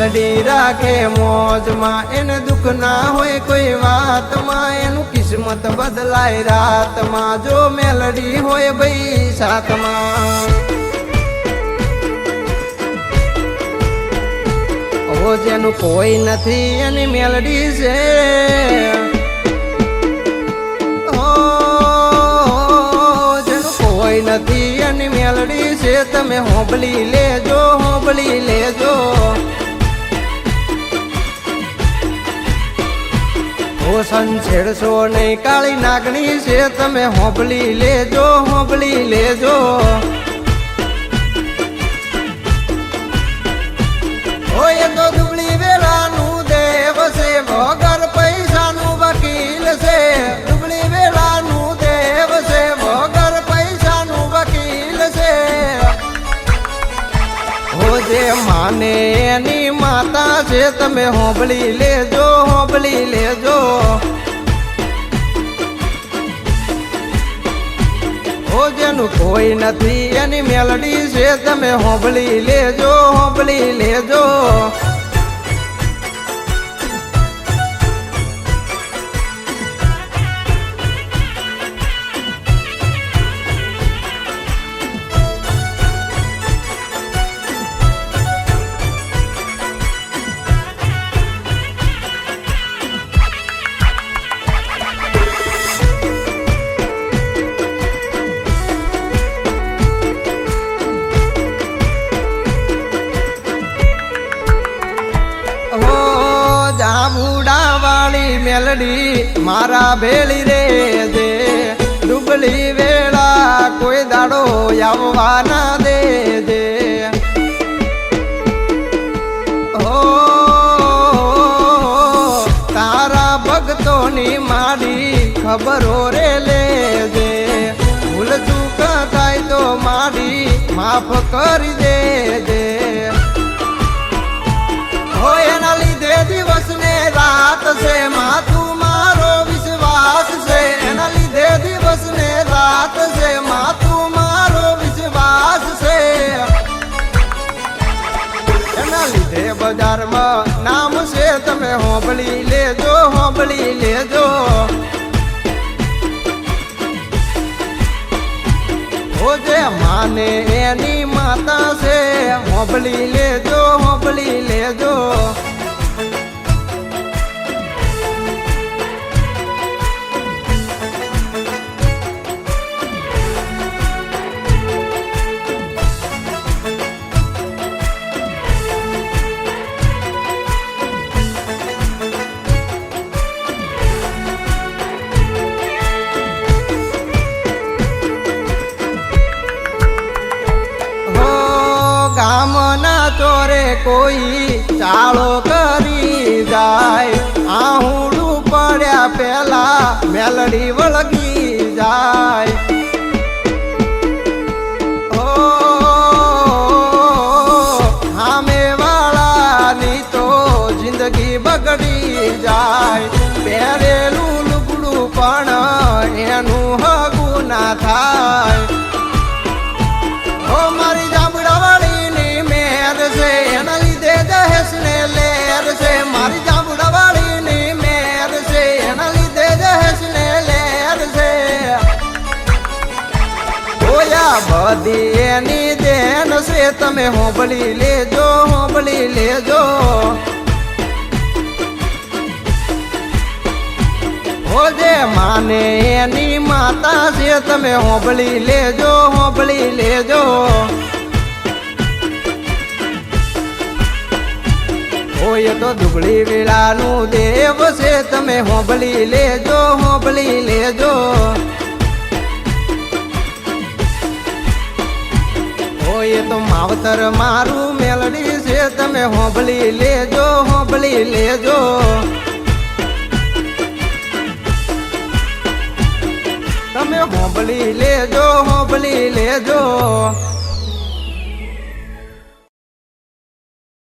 મેલડી રાખે મોજમાં, એને દુઃખ ના હોય કોઈ વાતમાં, એનું કિસ્મત બદલાય રાતમાં, જો મેલડી હોય ભાઈ સાથમાં. ઓ જેનું કોઈ નથી એની મેલડી છે, જેનું કોઈ નથી એની મેલડી છે. તમે હોંભળી લેજો, હોંભળી લેજો. ઓસન છેડશો નહીં, કાળી નાગણી છે. તમે હોંભળી લેજો, હોંભળી લેજો. ઓય તો દુબળી વેલાનું દેવ છે, વગર પૈસાનું વકીલ છે. દુબળી વેલાનું દેવ છે, વગર પૈસાનું વકીલ છે. ઓ જે માને એની માતા છે. તમે હોંભળી લેજો, હોંભળી લેજો. ઓ જેનું કોઈ નથી એની મેલડી છે. તમે હોંભળી લેજો, હોંભળી લેજો. જાંબુડા વાળી મેલડી મારા ભેળી રે દે, ડુબલી વેળા કોઈ દાડો આવવા ના દે દે. હો તારા ભક્તોની માડી ખબરો રે લે દે, ભૂલ ચૂક થાય તો માડી માફ કરી દે દે. હો એના લીધે દિવસ ને રાત છે, માથું મારો વિશ્વાસ છે. એના લીધે દિવસ ને રાત છે, માથું મારો વિશ્વાસ છે. એના લીધે બજારમાં નામ છે. તમે હોંભળી લેજો, હોંભળી લેજો. ઓ જે માને એની માતા છે. હોંભળી લેજો, હોંભળી લેજો. ગામના ચોરે કોઈ ચાળો કરી જાય, આહુડું પડ્યા પેલા મેલડી વળગી જાય. ઓ સામે વાળાની તો જિંદગી બગડી જાય. પહેરેલું લુગડું પણ એનું હગું ના થાય. ઓ મારી જાંબુડા વાળી એના લીધે દહેશ ને લેર છે. મારી જાંબુડા વાળી ની મેર છે. એના લીધે દહેશ ને લેર છે. ઓયા બધી એની દેન છે. તમે હોંભળી લેજો, હોંભળી લેજો. ઓ જે માને એની માતા છે. તમે હોંભળી લેજો, હોંભળી લેજો. ઓય તો દુબળી વેળાનું દેવ છે. તમે હોંભળી લેજો, હોંભળી લેજો. ઓય તો માવતર મારું મેલડી છે. તમે હોંભળી લેજો, હોંભળી લેજો. તમે હોંભળી લેજો, હોંભળી લેજો.